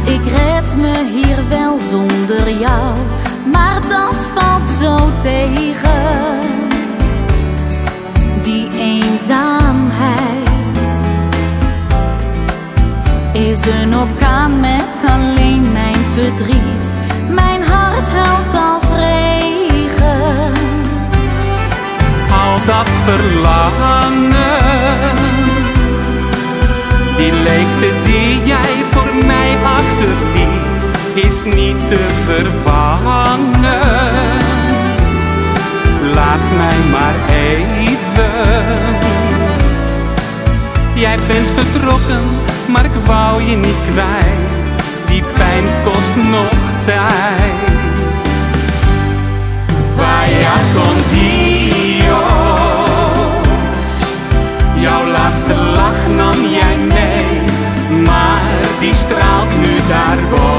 Ik red me hier wel zonder jou, maar dat valt zo tegen. Die eenzaamheid is een orkaan met alleen mijn verdriet. Mijn hart huilt als regen. Al dat verlangen, die leegte die jij voor mij achterliet, is niet te vervangen. Laat mij maar even. Jij bent vertrokken, maar ik wou je niet kwijt. Die pijn kost nog tijd. Vaya con Dios. Jouw laatste lach nam jij mee, maar die straalt nu daarboven.